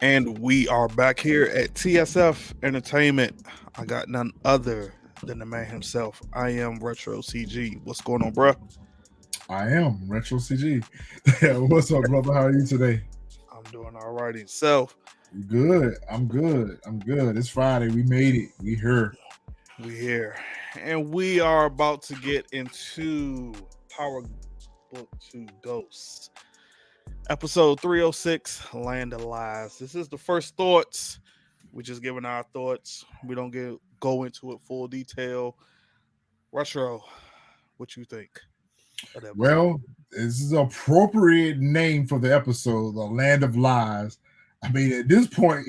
And we are back here at TSF Entertainment. I got none other than the man himself. I am Retro CG. What's going on, bruh? I am Retro CG. What's up, brother? How are you today? I'm doing all right. Self, Good. I'm good. I'm good. It's Friday. We made it. We here. we here. And we are about to get into Power Book 2 Ghosts. Episode 306, Land of Lies. This is the first thoughts. We're just giving our thoughts. We don't go into it full detail. Retro, what you think of the episode? Well, this is an appropriate name for the episode, The Land of Lies. I mean, at this point,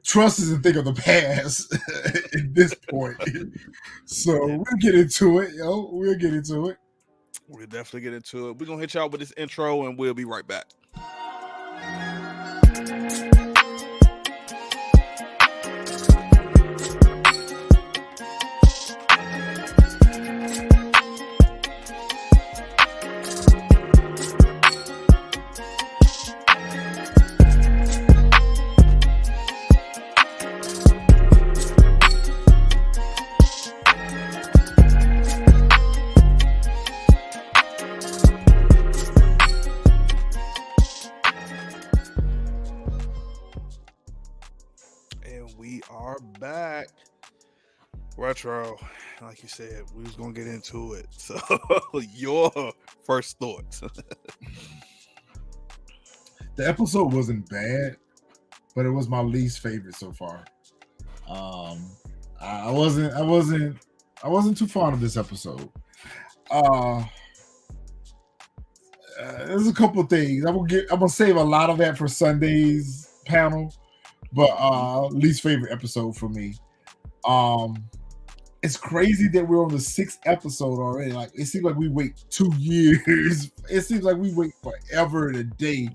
trust isn't think of the past at this point. So Yeah, we'll get into it, yo. We'll get into it. we'll definitely get into it. We're gonna hit y'all with this intro and we'll be right back. And we are back. Retro, like you said, we was gonna get into it. So your first thoughts. The episode wasn't bad, but it was my least favorite so far. Um, I wasn't too fond of this episode. Uh, there's a couple of things I'm gonna save a lot of that for Sunday's panel, but least favorite episode for me. Um, it's crazy that we're on the sixth episode already. Like it seems like we wait 2 years. It seems like we wait forever and a day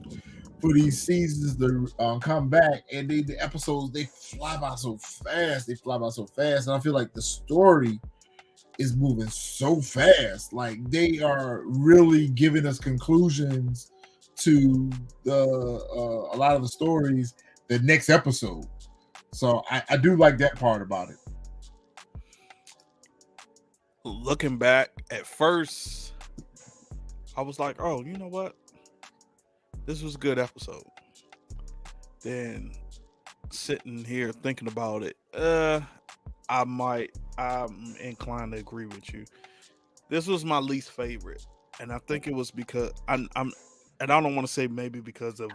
for these seasons to come back, and the episodes they fly by so fast. They fly by so fast, and I feel like the story is moving so fast. Like they are really giving us conclusions to a lot of the stories the next episode. So I do like that part about it. Looking back, at first, I was like, "Oh, you know what? This was a good episode." Then sitting here thinking about it, I'm inclined to agree with you. This was my least favorite, and I think it was because and I don't want to say maybe because of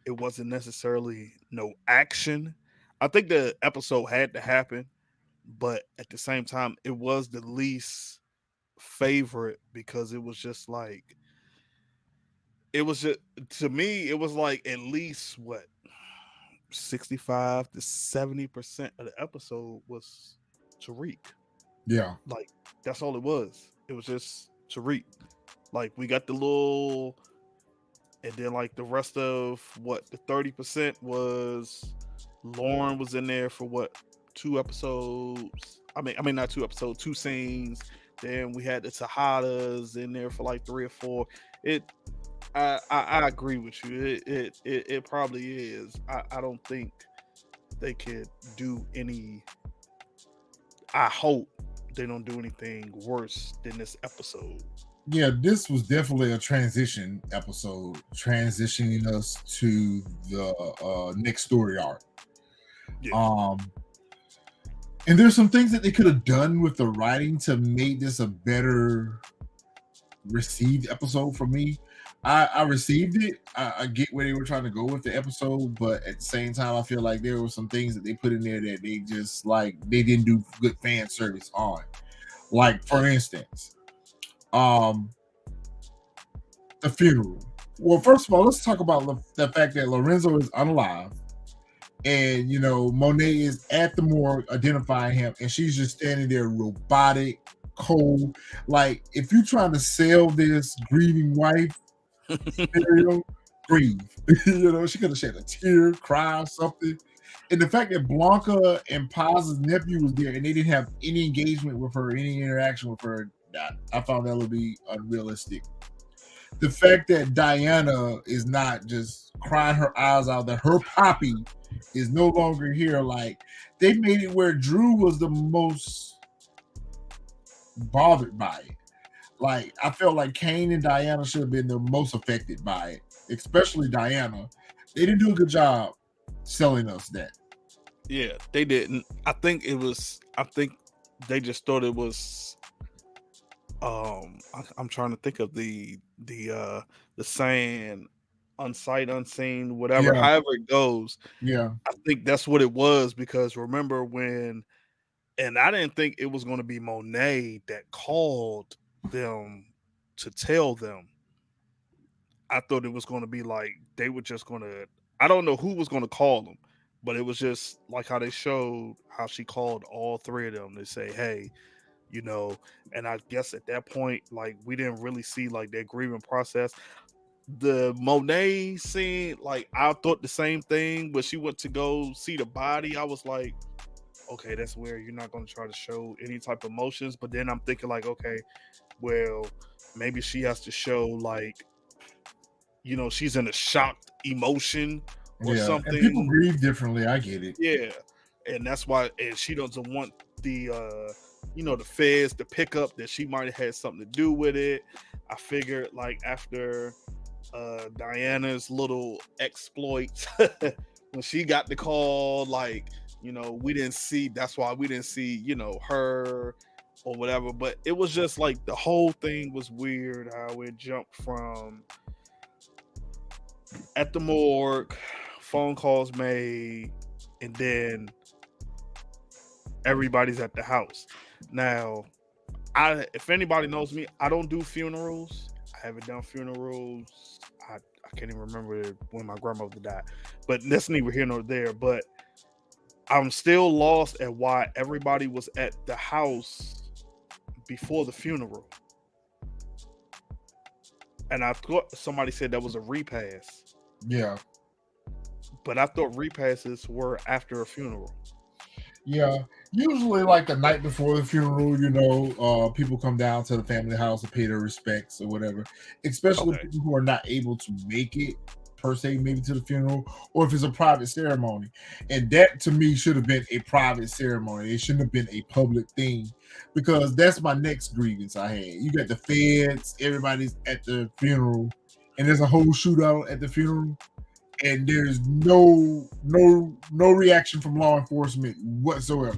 it wasn't necessarily no action. I think the episode had to happen, but at the same time, it was the least favorite because it was just like it was just to me it was like at least what 65 to 70% of the episode was Tariq. Yeah, Like that's all it was. It was just Tariq. Like we got the little, and then like the rest of what the 30% was. Lauren was in there for what 2 episodes. I mean not 2 episodes, 2 scenes. Then we had the Tahadas in there for like 3 or 4. It I agree with you. It probably is. I don't think they could do any. I hope they don't do anything worse than this episode. yeah. This was definitely a transition episode, transitioning us to the next story arc. Yeah. Um, and there's some things that they could have done with the writing to make this a better received episode for me. I received it. I get where they were trying to go with the episode, but at the same time, I feel like there were some things that they put in there that they just like they didn't do good fan service on. Like for instance, um, the funeral. Well, first of all, let's talk about the fact that Lorenzo is unalive, and Monet is at the morgue identifying him, and she's just standing there, robotic, cold. Like if you're trying to sell this grieving wife scenario, breathe. She could have shed a tear, cry, or something. And the fact that Blanca and Paz's nephew was there and they didn't have any engagement with her, any interaction with her, I found that to be unrealistic. the fact that Diana is not just crying her eyes out that her poppy is no longer here. Like they made it where Drew was the most bothered by it. Like I felt like Kane and Diana should have been the most affected by it, especially Diana. They didn't do a good job selling us that. Yeah, they didn't. I think it was. I think they just thought it was. I'm trying to think of the saying, unsight, unseen, whatever. Yeah, However it goes, yeah, I think that's what it was because remember when, and I didn't think it was going to be Monet that called them to tell them. I thought it was going to be like they were just going to. I don't know who was going to call them, but it was just like how they showed how she called all three of them to say, "Hey, you know." And I guess at that point, like we didn't really see like their grieving process. The Monet scene, like I thought the same thing, but she went to go see the body. I was like, okay, that's where you're not going to try to show any type of emotions. But then I'm thinking like, okay, well, maybe she has to show like, she's in a shocked emotion or yeah. And people something. grieve differently. I get it. Yeah. And that's why, and she doesn't want the, the feds to pick up that she might have had something to do with it. I figured like after Diana's little exploits when she got the call, like, we didn't see, that's why we didn't see, her or whatever. But it was just like the whole thing was weird how it jumped from at the morgue, phone calls made, and then everybody's at the house. Now, if anybody knows me, I don't do funerals. I haven't done funerals. I can't even remember when my grandmother died, but that's neither here nor there. But I'm still lost at why everybody was at the house before the funeral. And I thought somebody said that was a repass, Yeah. but I thought repasses were after a funeral. Yeah, usually like the night before the funeral, people come down to the family house to pay their respects or whatever. Especially Okay. people who are not able to make it per se, maybe to the funeral, or if it's a private ceremony. And that to me should have been a private ceremony. It shouldn't have been a public thing because that's my next grievance I had. You got the feds, everybody's at the funeral, and there's a whole shootout at the funeral and there's no reaction from law enforcement whatsoever.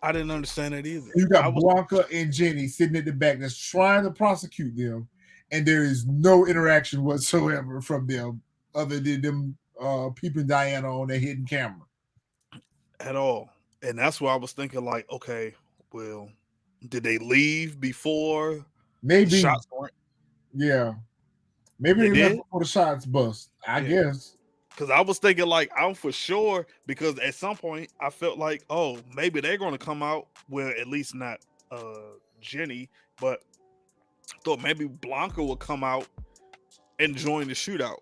I didn't understand that either. You I got was Blanca and Jenny sitting at the back that's trying to prosecute them, and there is no interaction whatsoever from them other than them peeping Diana on their hidden camera. at all. And that's why I was thinking like, okay, well, did they leave before the Maybe, shots went? yeah, maybe They they left did? before the shots bust. I Yeah. guess. Cause I was thinking like I'm for sure because at some point I felt like, oh, maybe they're gonna come out. Well, at least not Jenny, but thought maybe Blanca would come out and join the shootout.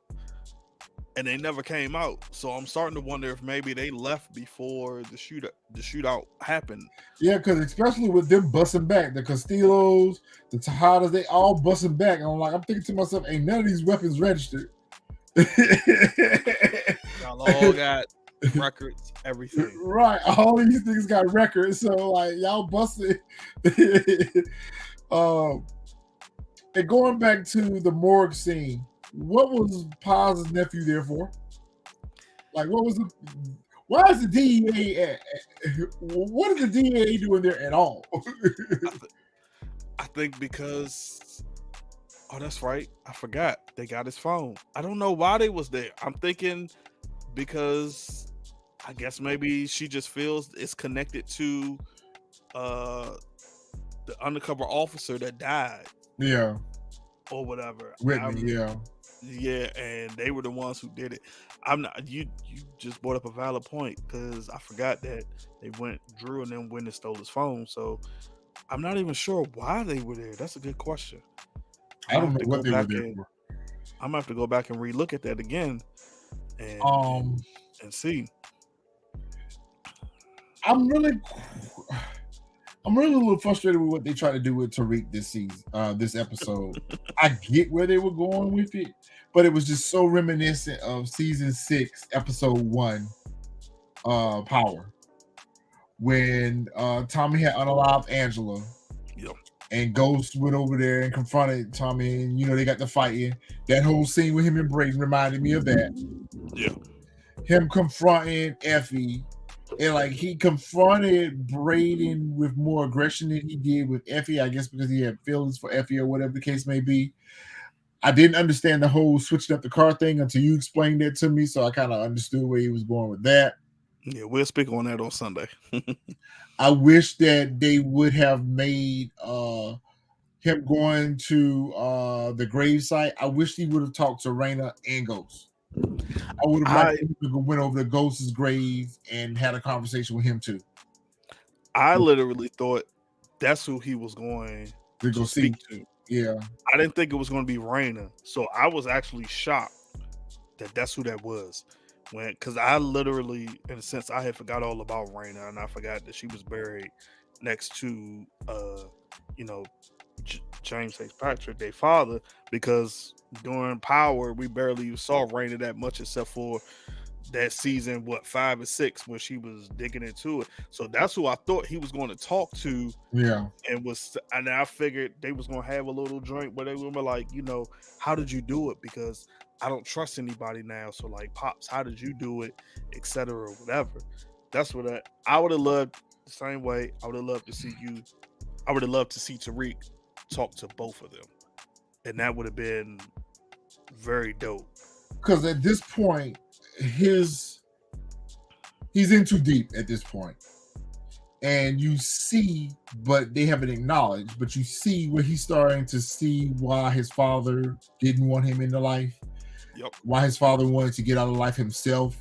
And they never came out. So I'm starting to wonder if maybe they left before the shootout happened. Yeah, because especially with them busting back, the Castillos, the Tejadas, they all busting back. And I'm thinking to myself, ain't none of these weapons registered. Y'all all got records, everything. Right, all these things got records, so y'all busted. um, and going back to the morgue scene, what was Paz's nephew there for? Like, what was the? Why is the DEA? What is the DEA doing there at all? I think because oh, that's right. I forgot they got his phone. I don't know why they was there. I'm thinking because I guess maybe she just feels it's connected to uh the undercover officer that died Yeah, or whatever. Whitney. Yeah, Yeah, and they were the ones who did it. I'm not. You just brought up a valid point because I forgot that they went Drew and then went and stole his phone. So I'm not even sure why they were there. That's a good question. I'm I gonna don't have know to what go they were back there and for. I'm gonna have to go back and relook at that again and and Um, and see. I'm really I'm really a little frustrated with what they tried to do with Tariq this season, this episode. I get where they were going with it, but it was just so reminiscent of season 6, episode 1, Power, when Tommy had unalived Angela Yep. and Ghost went over there and confronted Tommy, and they got to fighting. That whole scene with him and Brayden reminded me of that. Yeah. Him confronting Effie, and like he confronted Brayden with more aggression than he did with Effie, I guess because he had feelings for Effie or whatever the case may be. I didn't understand the whole switching up the car thing until you explained it to me, so I kind of understood where he was going with that. Yeah, we'll speak on that on Sunday. I wish that they would have made him going to the grave site. I wish he would have talked to Raina and Ghost. I would have liked I him to went over to Ghost's grave and had a conversation with him too. I literally thought that's who he was going To to go see. speak to. Yeah. I didn't think it was going to be Raina, so I was actually shocked that that's who that was. Because I literally, in a sense, I had forgot all about Raina, and I forgot that she was buried next to, you know, James Fitzpatrick, their father, because during Power we barely even saw Raina that much, except for that season, 5 and 6, when she was digging into it. So that's who I thought he was going to talk to, Yeah. and I figured they was gonna have a little joint where they were like, how did you do it? Because I don't trust anybody now. So like, pops, how did you do it, etc. Whatever. That's what I would have loved. The same way I would have loved to see you. I would have loved to see Tariq talk to both of them, and that would have been very dope. Because at this point, he's in too deep at this point. And you see, but they haven't acknowledged, but you see where he's starting to see why his father didn't want him into life, Yep. why his father wanted to get out of life himself.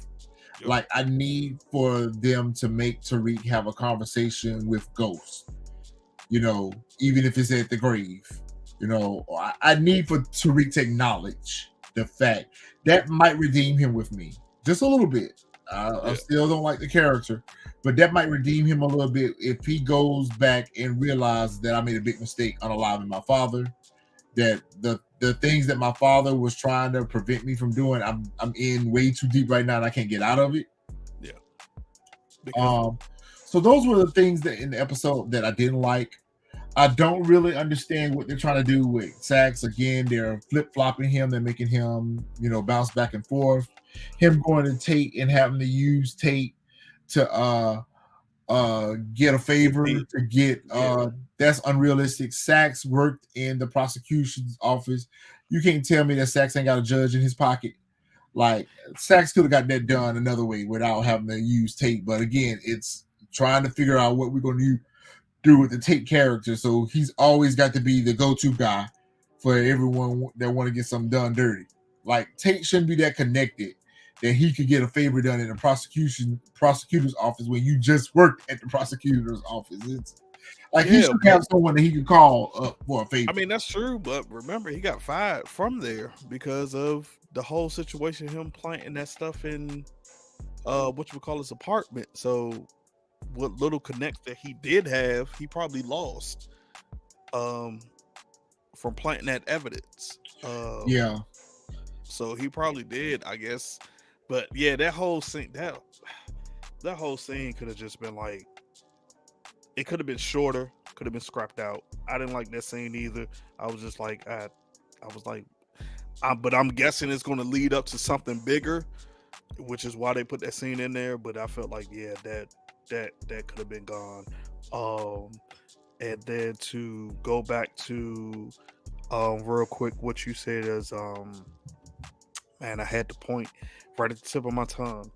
Yep. Like, I need for them to make Tariq have a conversation with Ghost, even if it's at the grave. I need for Tariq to acknowledge the fact that might redeem him with me just a little bit. I still don't like the character, but that might redeem him a little bit if he goes back and realizes that I made a big mistake unaliving my father. That the things that my father was trying to prevent me from doing, I'm in way too deep right now, and I can't get out of it. Yeah. Because so those were the things that in the episode that I didn't like. I don't really understand what they're trying to do with Sax. Again, they're flip-flopping him. They're making him, bounce back and forth. Him going to Tate and having to use Tate to get a favor, to get that's unrealistic. Sax worked in the prosecution's office. You can't tell me that Sax ain't got a judge in his pocket. Like, Sax could have got that done another way without having to use Tate. But again, it's trying to figure out what we're going to do with the Tate character. So he's always got to be the go-to guy for everyone that want to get something done dirty. Like, Tate shouldn't be that connected that he could get a favor done in the prosecutor's office when you just worked at the prosecutor's office. It's like he should have someone that he could call up for a favor. I mean, that's true, but remember, he got fired from there because of the whole situation, him planting that stuff in what you would call his apartment. So what little connect that he did have, he probably lost from planting that evidence. Yeah. So he probably did, I guess. But yeah, that whole scene could have just been like, it could have been shorter, could have been scrapped out. I didn't like that scene either. I was just like, but I'm guessing it's going to lead up to something bigger, which is why they put that scene in there. But I felt like, yeah, that could have been gone. And then to go back to real quick, what you said is man, I had the point right at the tip of my tongue.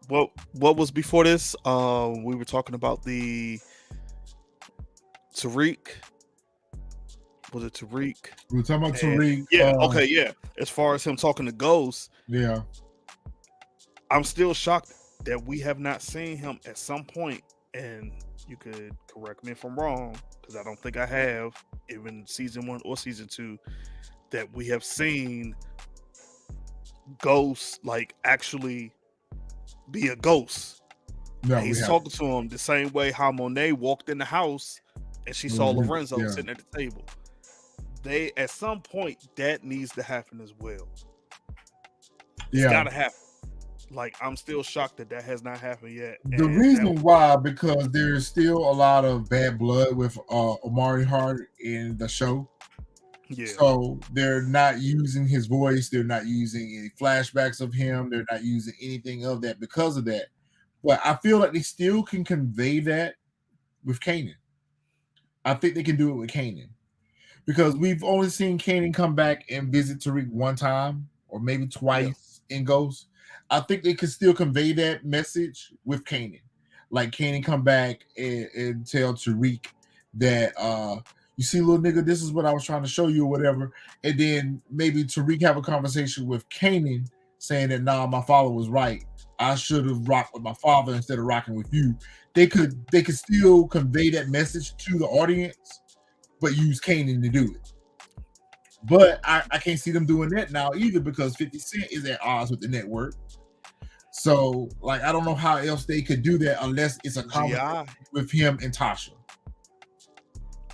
What was before this? We were talking about the Tariq. Was it Tariq? We were talking about Tariq. Yeah. Okay. Yeah. As far as him talking to Ghost. Yeah. I'm still shocked that we have not seen him at some point, and you could correct me if I'm wrong, because I don't think I have, even season 1 or season 2, that we have seen Ghost like actually be a ghost. No, And we he's have. talking to him the same way how Monet walked in the house and she saw Lorenzo Yeah. sitting at the table. They at some point that needs to happen as well. It's Yeah. got to happen. Like I'm still shocked that that has not happened yet. The And that reason why, because there's still a lot of bad blood with Omari Hart in the show. yeah, So they're not using his voice. They're not using any flashbacks of him. They're not using anything of that because of that. But I feel like they still can convey that with Kanan. I think they can do it with Kanan. Because we've only seen Kanan come back and visit Tariq one time or maybe yeah, twice in Ghost. I think they could still convey that message with Kanan. Like Kanan come back and tell Tariq that you see, little nigga, this is what I was trying to show you or whatever. And then maybe Tariq have a conversation with Kanan saying that nah, my father was right. I should have rocked with my father instead of rocking with you. They could still convey that message to the audience, but use Kanan to do it. But I can't see them doing that now either because 50 Cent is at odds with the network. So, like, I don't know how else they could do that unless it's a conversation GI. with him and Tasha.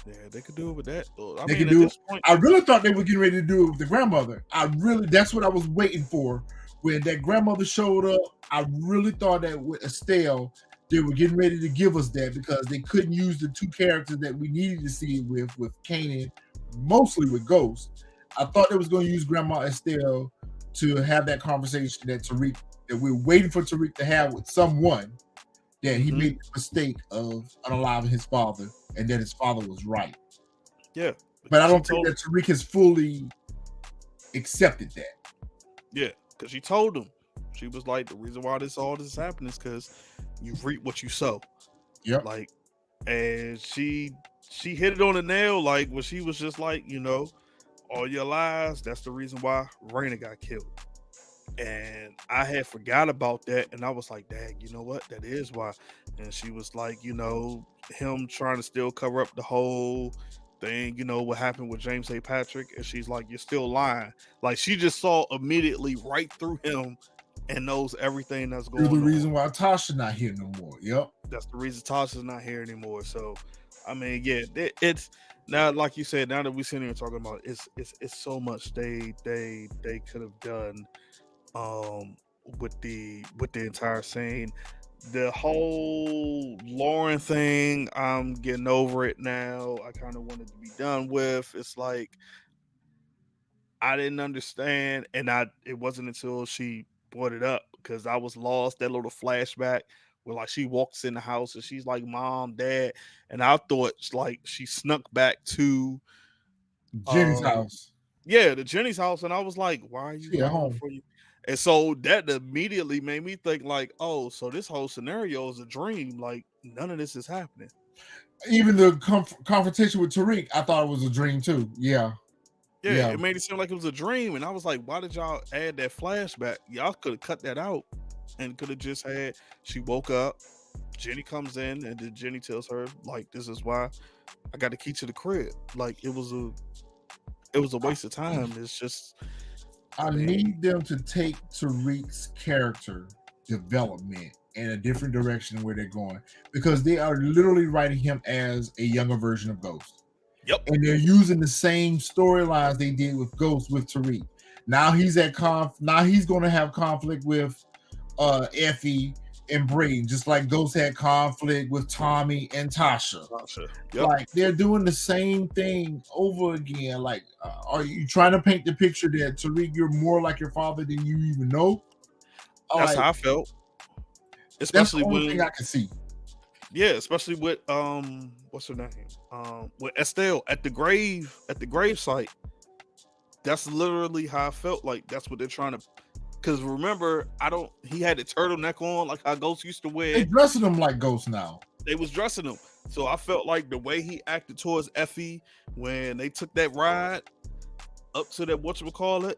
Yeah, they could do it with that. I They mean, could at do it. this point, I really thought they were getting ready to do it with the grandmother. That's what I was waiting for. When that grandmother showed up, I really thought that with Estelle, they were getting ready to give us that because they couldn't use the two characters that we needed to see with Kanan, mostly with Ghost. I thought they was going to use Grandma Estelle to have that conversation that we're waiting for Tariq to have with someone, that he made the mistake of unaliving his father and that his father was right. yeah. But I She don't think told that Tariq has fully accepted that. Yeah, because she told him. She was like, the reason why all this is happening is because you reap what you sow. Yep. Like, and she hit it on the nail. Like when she was just like, all your lies. That's the reason why Raina got killed. And I had forgot about that, and I was like, "Dang, you know what? That is why." And she was like, him trying to still cover up the whole thing. What happened with James A. Patrick, and she's like, "You're still lying." Like she just saw immediately right through him and knows everything that's You're the going on. reason why Tasha not here no more. Yep. That's the reason Tasha's not here anymore. So, I mean, yeah, it's now like you said. Now that we're sitting here talking about it, it's so much they could have done with the entire scene. The whole Lauren thing, I'm getting over it now. I kind of wanted to be done with. It's like I didn't understand, and it wasn't until she brought it up because I was lost. That little flashback where like she walks in the house and she's like, "Mom, Dad," and I thought like she snuck back to Jenny's um house. yeah, the Jenny's house, and I was like, "Why are you She at home home. for you?" And so that immediately made me think, like, "Oh, so this whole scenario is a dream. Like none of this is happening." Even the confrontation with Tariq, I thought it was a dream too. Yeah. Yeah, Yeah. it made it seem like it was a dream, and I was like, "Why did y'all add that flashback? Y'all could have cut that out, and could have just had she woke up, Jenny comes in, and then Jenny tells her like, this is why I got the key to the crib. Like it was a waste of time. It's just, I I mean, need them to take Tariq's character development in a different direction where they're going because they are literally writing him as a younger version of Ghost. yep, And they're using the same storylines they did with Ghost with Tariq. Now he's at now he's going to have conflict with Effie and Brayden, just like Ghost had conflict with Tommy and Tasha. Sasha, yep. Like they're doing the same thing over again. Like, are you trying to paint the picture that Tariq, you're more like your father than you even know? That's Like how I felt, that's the especially only thing when, I can see. yeah, especially with what's her name, with Estelle at the grave site. That's literally how I felt. Like that's what they're trying to. Because remember, he had the turtleneck on like how Ghost used to They wear. dressing him like Ghost now. They was dressing him. So I felt like the way he acted towards Effie when they took that ride up to that whatchamacallit,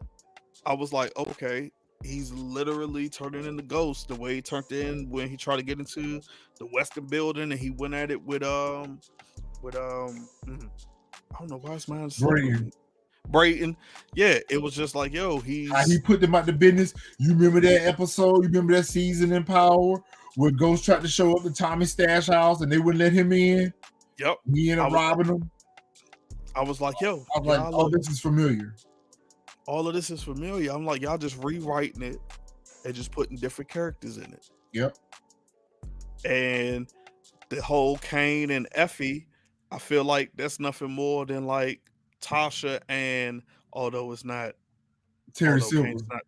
I was like, okay, he's literally turning into Ghost the way he turned in when he tried to get into the Western building and he went at it I don't know why his mind slipping Brayden. me. Brayton. Yeah, it was just like, yo, How he he's put them out to business. You remember that episode? You remember that season in Power where Ghost tried to show up to Tommy's stash house and they wouldn't let him in. Yep. He ended I up was robbing them. I was like, yo, I was like, y'all oh, look, this is familiar. all of this is familiar. I'm like, y'all just rewriting it and just putting different characters in it. Yep. And the whole Kane and Effie, I feel like that's nothing more than like Tasha and although it's not Terry although Silver. Kane's not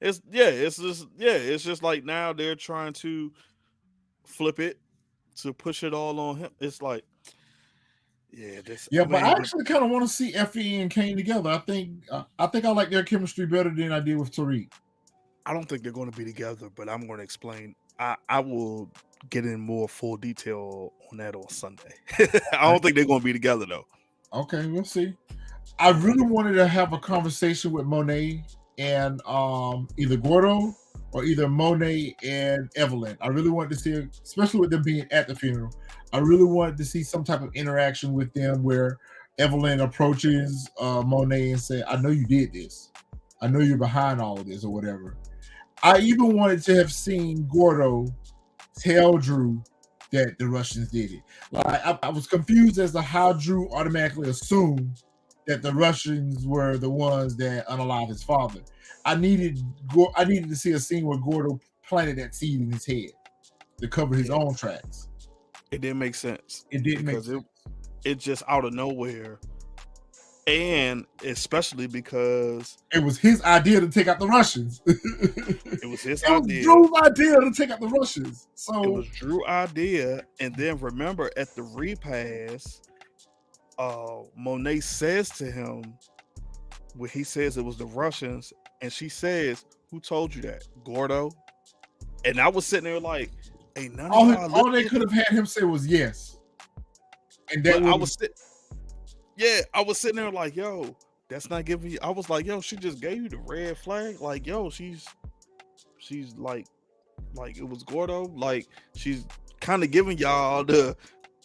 it's just like now they're trying to flip it to push it all on him. It's like Yeah, I but I mean actually kind of want to see Effie and Kane together. I think I like their chemistry better than I did with Tariq. I don't think they're going to be together, but I'm going to explain. I will get in more full detail on that on Sunday. I don't think they're going to be together though. Okay, we'll see. I really wanted to have a conversation with Monet and either Gordo or either Monet and Evelyn. I really wanted to see, especially with them being at the funeral, I really wanted to see some type of interaction with them where Evelyn approaches Monet and say, I know you did this. I know you're behind all of this or whatever. I even wanted to have seen Gordo tell Drew that the Russians did it. Like I was confused as to how Drew automatically assumed that the Russians were the ones that unalived his father. I needed to see a scene where Gordo planted that seed in his head to cover his own tracks. It didn't make sense. It didn't make because sense. it just out of nowhere. And especially because it was his idea to take out the Russians. It was his it idea. was Drew's idea to take out the Russians. So it was Drew's idea. And then remember at the repass, Monet says to him, when he says it was the Russians, and she says, "Who told you that, Gordo?" And I was sitting there like, "Ain't none of y'all." All they could have had him say was yes, and that I was sitting there like, "Yo, that's not giving you." I was like, "Yo, she just gave you the red flag." Like, "Yo, she's like it was Gordo." Like, she's kind of giving y'all the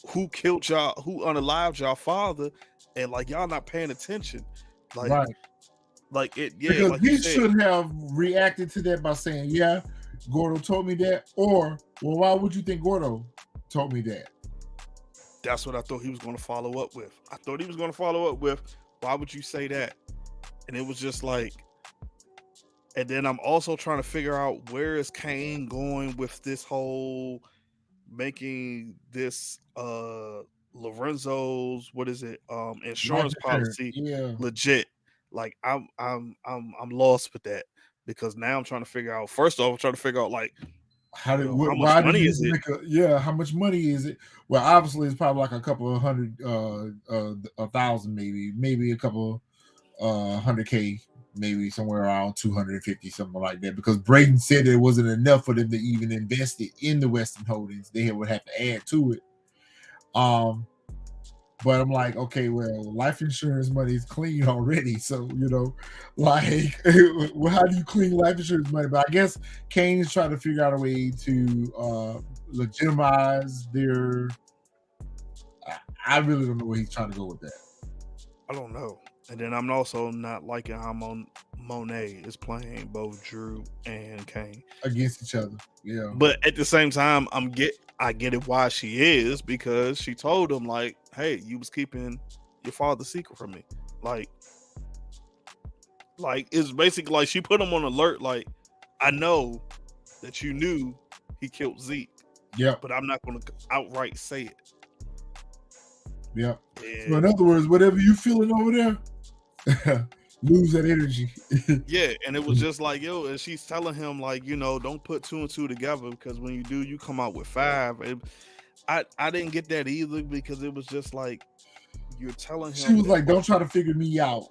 who killed y'all, who unalived y'all father, and like y'all not paying attention. Like, right. Like it, yeah. Because like he should have reacted to that by saying, "Yeah, Gordo told me that," or, "Well, why would you think Gordo told me that?" That's what I thought he was going to follow up with. I thought he was going to follow up with, "Why would you say that?" And it was just like, and then I'm also trying to figure out where is Kane going with this whole making this Lorenzo's insurance policy legit. Like I'm lost with that because now I'm trying to figure out. First off, I'm trying to figure out like how much money is it? How much money is it? Well, obviously it's probably like a couple of hundred, 1,000, maybe a couple 100K, maybe somewhere around 250, something like that. Because Braden said it wasn't enough for them to even invest it in the Western Holdings. They would have to add to it. But I'm like, okay, well, life insurance money is clean already. So, like, well, how do you clean life insurance money? But I guess Kane is trying to figure out a way to legitimize their. I really don't know where he's trying to go with that. I don't know. And then I'm also not liking how Monet is playing both Drew and Kane against each other. Yeah. But at the same time, I get it why she is, because she told him like, "Hey, you was keeping your father's secret from me." Like it's basically like she put him on alert. Like, I know that you knew he killed Zeke. Yeah. But I'm not going to outright say it. Yeah. So in other words, whatever you feeling over there, lose that energy. Yeah, and it was just like, yo, and she's telling him like, don't put 2 and 2 together, because when you do, you come out with 5. I didn't get that either, because it was just like, you're telling him. She was like, don't try to figure me out.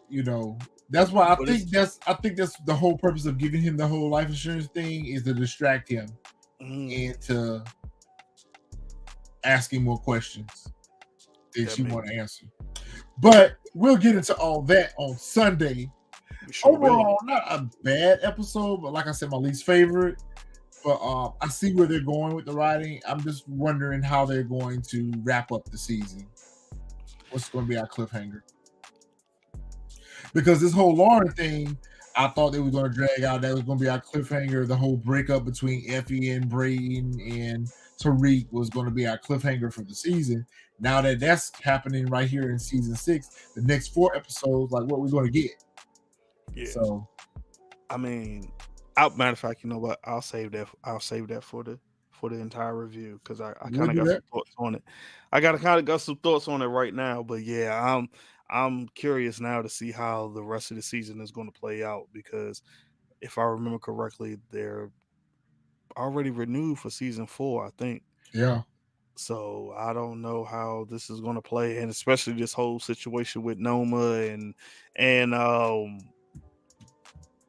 That's why I think that's the whole purpose of giving him the whole life insurance thing, is to distract him and to ask him more questions that she want to answer. But we'll get into all that on Sunday. Overall, not a bad episode, but like I said, my least favorite. But I see where they're going with the writing. I'm just wondering how they're going to wrap up the season. What's going to be our cliffhanger? Because this whole Lauren thing, I thought they were going to drag out. That was going to be our cliffhanger. The whole breakup between Effie and Braden and Tariq was going to be our cliffhanger for the season. Now that that's happening right here in season 6, the next 4 episodes, like what we're going to get. Yeah. So, I mean, matter of fact, you know what? I'll save that. I'll save that for the entire review because I we'll kind of do got that. some thoughts on it. I got some thoughts on it right now. But yeah, I'm curious now to see how the rest of the season is going to play out because if I remember correctly, they're already renewed for season 4, I think. Yeah. So I don't know how this is going to play, and especially this whole situation with Noma and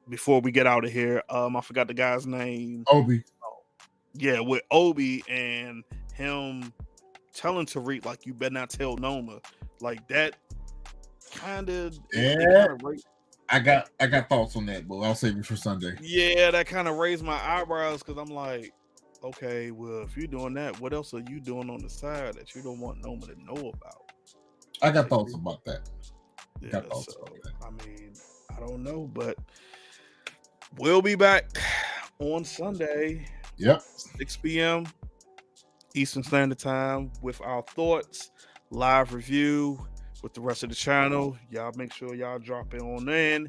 before we get out of here, I forgot the guy's name. Obi. Yeah, with Obi and him telling Tariq like you better not tell Noma, like that kind of it Yeah. kind of raised. I got thoughts on that, but I'll save it for Sunday. Yeah, that kind of raised my eyebrows because I'm like, okay, well, if you're doing that, what else are you doing on the side that you don't want Noma to know about? I got Like, thoughts about that. yeah, Got thoughts so about that. I mean, I don't know, but we'll be back on Sunday, Yep. 6 p.m. Eastern Standard Time with our thoughts, live review with the rest of the channel. Y'all make sure y'all drop it on in.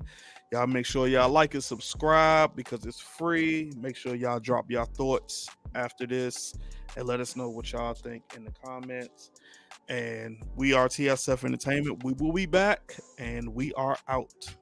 Y'all make sure y'all like and subscribe because it's free. Make sure y'all drop y'all thoughts after this and let us know what y'all think in the comments. And we are TSF Entertainment. We will be back and we are out.